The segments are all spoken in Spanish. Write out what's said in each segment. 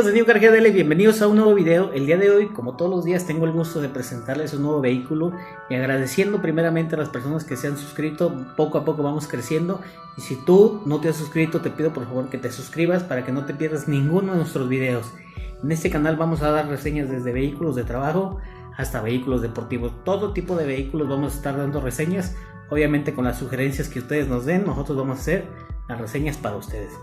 De New Car GDL, bienvenidos a un nuevo video. El día de hoy, como todos los días, tengo el gusto de presentarles un nuevo vehículo y agradeciendo primeramente a las personas que se han suscrito. Poco a poco vamos creciendo y si tú no te has suscrito, te pido por favor que te suscribas para que no te pierdas ninguno de nuestros videos. En este canal vamos a dar reseñas desde vehículos de trabajo hasta vehículos deportivos. Todo tipo de vehículos vamos a estar dando reseñas, obviamente con las sugerencias que ustedes nos den. Nosotros vamos a hacer las reseñas para ustedes.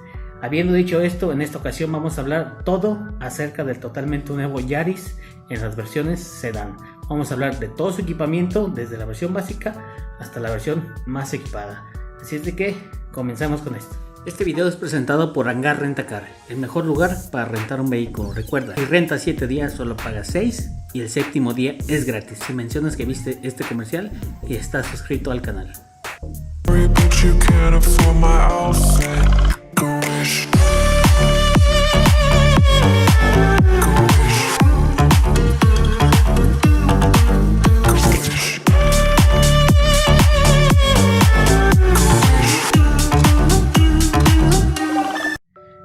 Habiendo dicho esto, en esta ocasión vamos a hablar todo acerca del totalmente nuevo Yaris en las versiones sedán. Vamos a hablar de todo su equipamiento, desde la versión básica hasta la versión más equipada. Así es de que comenzamos con esto. Este video es presentado por Hangar Rentacar, el mejor lugar para rentar un vehículo. Recuerda, si rentas 7 días solo pagas 6 y el séptimo día es gratis si mencionas que viste este comercial y estás suscrito al canal.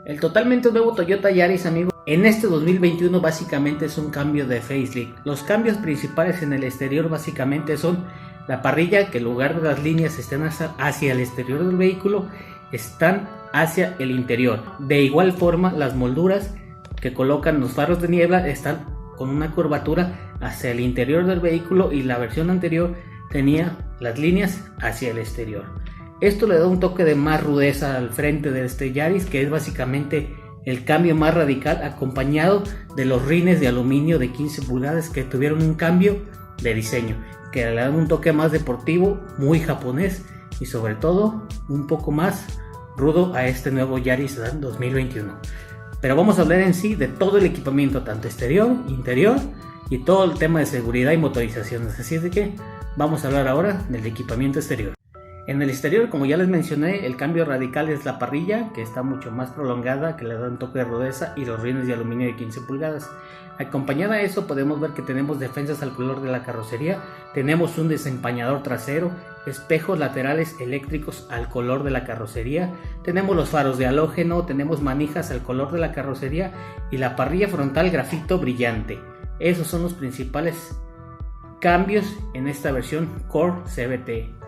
El totalmente nuevo Toyota Yaris, amigos, en este 2021 básicamente es un cambio de facelift. Los cambios principales en el exterior básicamente son la parrilla, que en lugar de las líneas estén hacia el exterior del vehículo, están hacia el interior. De igual forma, las molduras que colocan los faros de niebla están con una curvatura hacia el interior del vehículo y la versión anterior tenía las líneas hacia el exterior. Esto le da un toque de más rudeza al frente de este Yaris, que es básicamente el cambio más radical, acompañado de los rines de aluminio de 15 pulgadas que tuvieron un cambio de diseño, que le dan un toque más deportivo, muy japonés y sobre todo un poco más rudo a este nuevo Yaris Sedan 2021. Pero vamos a hablar en sí de todo el equipamiento, tanto exterior, interior y todo el tema de seguridad y motorizaciones. Así es de que vamos a hablar ahora del equipamiento exterior. En el exterior, como ya les mencioné, el cambio radical es la parrilla, que está mucho más prolongada, que le da un toque de rudeza, y los rines de aluminio de 15 pulgadas. Acompañada a eso podemos ver que tenemos defensas al color de la carrocería, tenemos un desempañador trasero, espejos laterales eléctricos al color de la carrocería, tenemos los faros de halógeno, tenemos manijas al color de la carrocería y la parrilla frontal grafito brillante. Esos son los principales cambios en esta versión Core CVT.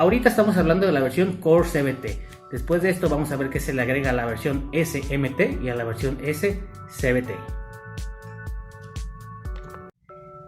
Ahorita estamos hablando de la versión Core CVT. Después de esto vamos a ver que se le agrega a la versión SMT y a la versión S CVT.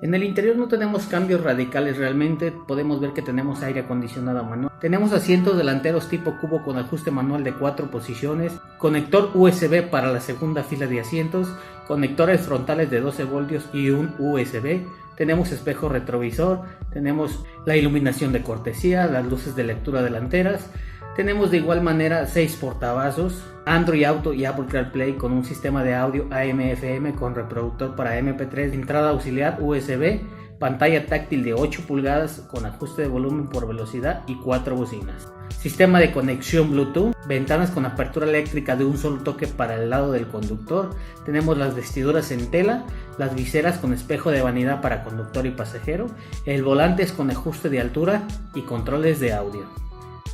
En el interior no tenemos cambios radicales realmente. Podemos ver que tenemos aire acondicionado manual. Tenemos asientos delanteros tipo cubo con ajuste manual de 4 posiciones. Conector USB para la segunda fila de asientos. Conectores frontales de 12 voltios y un USB. Tenemos espejo retrovisor, tenemos la iluminación de cortesía, las luces de lectura delanteras, tenemos de igual manera 6 portavasos, Android Auto y Apple CarPlay con un sistema de audio AM/FM con reproductor para MP3, entrada auxiliar USB, pantalla táctil de 8 pulgadas con ajuste de volumen por velocidad y 4 bocinas. Sistema de conexión Bluetooth, ventanas con apertura eléctrica de un solo toque para el lado del conductor, tenemos las vestiduras en tela, las viseras con espejo de vanidad para conductor y pasajero, el volante es con ajuste de altura y controles de audio.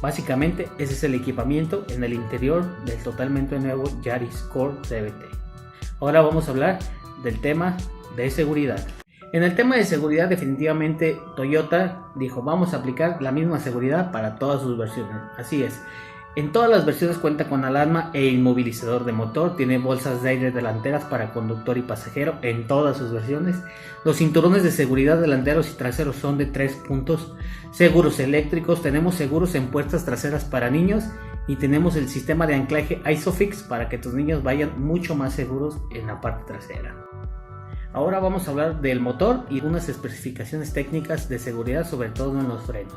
Básicamente ese es el equipamiento en el interior del totalmente nuevo Yaris Core CVT. Ahora vamos a hablar del tema de seguridad. En el tema de seguridad, definitivamente Toyota dijo: vamos a aplicar la misma seguridad para todas sus versiones. Así es, en todas las versiones cuenta con alarma e inmovilizador de motor, tiene bolsas de aire delanteras para conductor y pasajero en todas sus versiones. Los cinturones de seguridad delanteros y traseros son de 3 puntos, seguros eléctricos, tenemos seguros en puertas traseras para niños y tenemos el sistema de anclaje ISOFIX para que tus niños vayan mucho más seguros en la parte trasera. Ahora vamos a hablar del motor y unas especificaciones técnicas de seguridad, sobre todo en los frenos.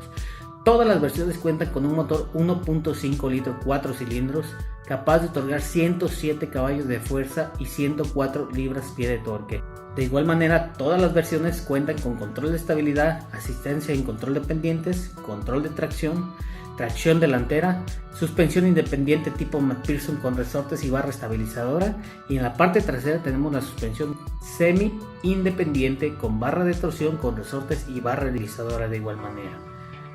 Todas las versiones cuentan con un motor 1.5 litros 4 cilindros capaz de otorgar 107 caballos de fuerza y 104 libras-pie de torque. De igual manera, todas las versiones cuentan con control de estabilidad, asistencia en control de pendientes, control de tracción, tracción delantera, suspensión independiente tipo McPherson con resortes y barra estabilizadora, y en la parte trasera tenemos la suspensión semi independiente con barra de torsión con resortes y barra deslizadora de igual manera.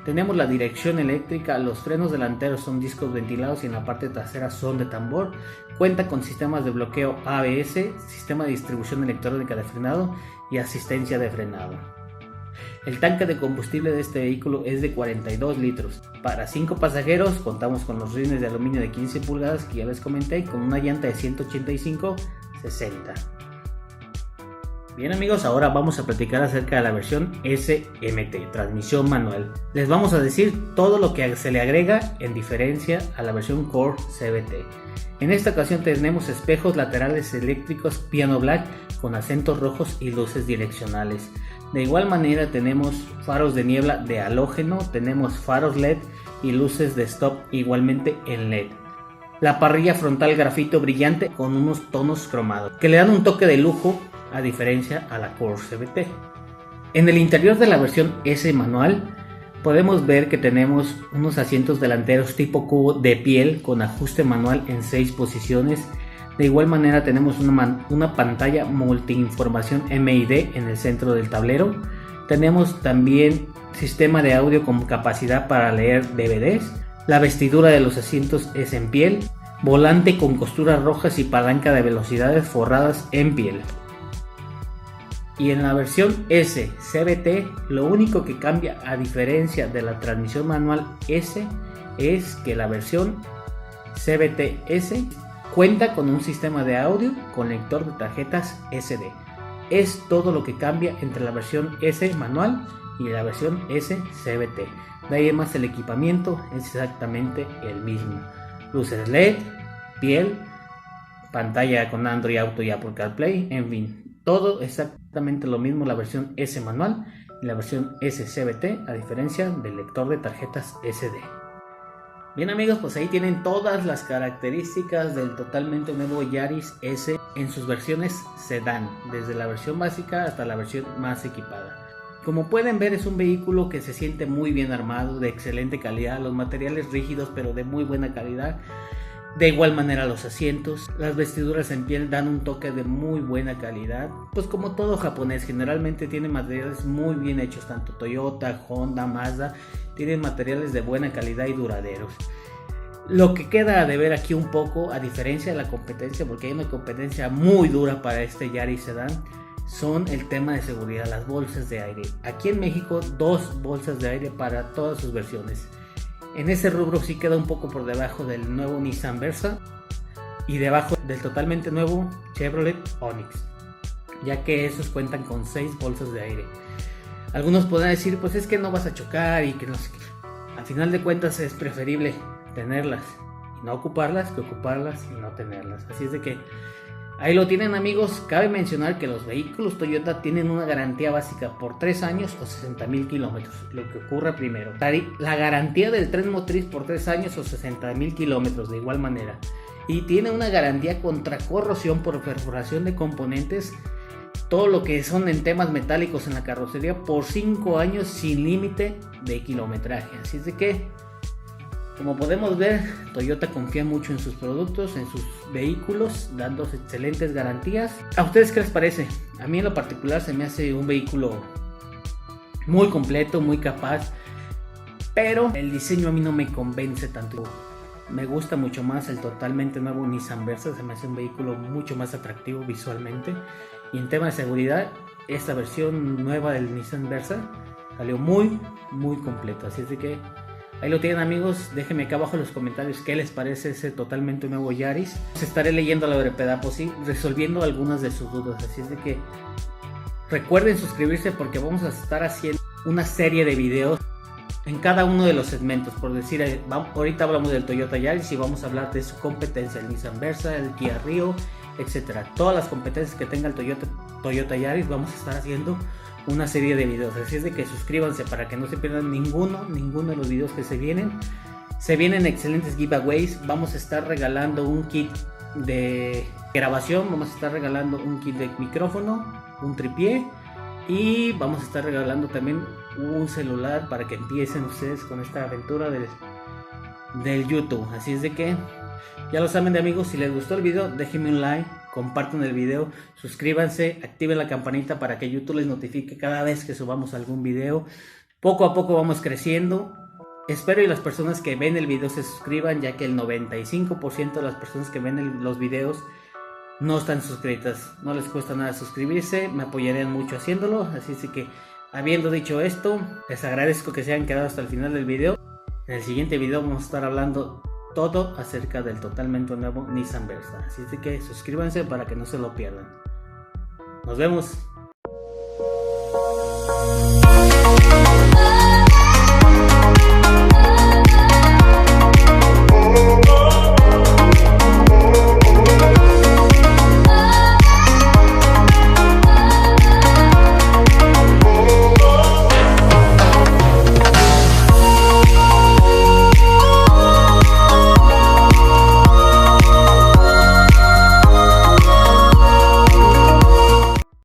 Tenemos la dirección eléctrica, los frenos delanteros son discos ventilados y en la parte trasera son de tambor. Cuenta con sistemas de bloqueo ABS, sistema de distribución electrónica de frenado y asistencia de frenado. El tanque de combustible de este vehículo es de 42 litros. Para 5 pasajeros contamos con los rines de aluminio de 15 pulgadas que ya les comenté, con una llanta de 185/60. Bien amigos, ahora vamos a platicar acerca de la versión SMT, transmisión manual. Les vamos a decir todo lo que se le agrega en diferencia a la versión Core CVT. En esta ocasión tenemos espejos laterales eléctricos piano black con acentos rojos y luces direccionales. De igual manera tenemos faros de niebla de halógeno, tenemos faros LED y luces de stop igualmente en LED. La parrilla frontal grafito brillante con unos tonos cromados que le dan un toque de lujo a diferencia a la Core CVT. En el interior de la versión S manual podemos ver que tenemos unos asientos delanteros tipo cubo de piel con ajuste manual en 6 posiciones. De igual manera tenemos una pantalla multiinformación MID en el centro del tablero. Tenemos también sistema de audio con capacidad para leer DVDs. La vestidura de los asientos es en piel. Volante con costuras rojas y palanca de velocidades forradas en piel. Y en la versión S CVT lo único que cambia a diferencia de la transmisión manual S es que la versión CVT S cuenta con un sistema de audio con lector de tarjetas SD. Es todo lo que cambia entre la versión S manual y la versión S CVT. De ahí en más el equipamiento es exactamente el mismo. Luces LED, piel, pantalla con Android Auto y Apple CarPlay, en fin. Todo exactamente lo mismo la versión S manual y la versión S CVT, a diferencia del lector de tarjetas SD. Bien amigos, pues ahí tienen todas las características del totalmente nuevo Yaris S en sus versiones sedán, desde la versión básica hasta la versión más equipada. Como pueden ver, es un vehículo que se siente muy bien armado, de excelente calidad, los materiales rígidos pero de muy buena calidad. De igual manera los asientos, las vestiduras en piel dan un toque de muy buena calidad. Pues como todo japonés, generalmente tiene materiales muy bien hechos, tanto Toyota, Honda, Mazda, tienen materiales de buena calidad y duraderos. Lo que queda de ver aquí un poco, a diferencia de la competencia, porque hay una competencia muy dura para este Yaris Sedan, son el tema de seguridad, las bolsas de aire. Aquí en México 2 bolsas de aire para todas sus versiones. En ese rubro sí queda un poco por debajo del nuevo Nissan Versa y debajo del totalmente nuevo Chevrolet Onix, ya que esos cuentan con 6 bolsas de aire. Algunos podrán decir, pues es que no vas a chocar y que no sé qué. Al final de cuentas es preferible tenerlas y no ocuparlas que ocuparlas y no tenerlas. Así es de que ahí lo tienen amigos. Cabe mencionar que los vehículos Toyota tienen una garantía básica por 3 años o 60,000 kilómetros, lo que ocurra primero. La garantía del tren motriz por 3 años o 60,000 kilómetros de igual manera. Y tiene una garantía contra corrosión por perforación de componentes, todo lo que son en temas metálicos en la carrocería, por 5 años sin límite de kilometraje. Así es de que, como podemos ver, Toyota confía mucho en sus productos, en sus vehículos, dando excelentes garantías. ¿A ustedes qué les parece? A mí en lo particular se me hace un vehículo muy completo, muy capaz, pero el diseño a mí no me convence tanto. Me gusta mucho más el totalmente nuevo Nissan Versa, se me hace un vehículo mucho más atractivo visualmente. Y en tema de seguridad, esta versión nueva del Nissan Versa salió muy completo, así es de que ahí lo tienen amigos. Déjenme acá abajo en los comentarios qué les parece ese totalmente nuevo Yaris. Estaré leyendo a la brevedad posible, resolviendo algunas de sus dudas. Así es de que recuerden suscribirse porque vamos a estar haciendo una serie de videos en cada uno de los segmentos. Por decir, ahorita hablamos del Toyota Yaris y vamos a hablar de su competencia, el Nissan Versa, el Kia Rio, etcétera. Todas las competencias que tenga el Toyota Yaris vamos a estar haciendo una serie de videos, así es de que suscríbanse para que no se pierdan ninguno de los videos que se vienen. Se vienen excelentes giveaways, vamos a estar regalando un kit de grabación, vamos a estar regalando un kit de micrófono, un tripié y vamos a estar regalando también un celular para que empiecen ustedes con esta aventura del YouTube. Así es de que ya lo saben de amigos, si les gustó el video déjenme un like, compartan el video, suscríbanse, activen la campanita para que YouTube les notifique cada vez que subamos algún video. Poco a poco vamos creciendo. Espero y las personas que ven el video se suscriban, ya que el 95% de las personas que ven los videos no están suscritas. No les cuesta nada suscribirse, me apoyarían mucho haciéndolo. Así que, habiendo dicho esto, les agradezco que se hayan quedado hasta el final del video. En el siguiente video vamos a estar hablando todo acerca del totalmente nuevo Nissan Versa. Así que suscríbanse para que no se lo pierdan. Nos vemos.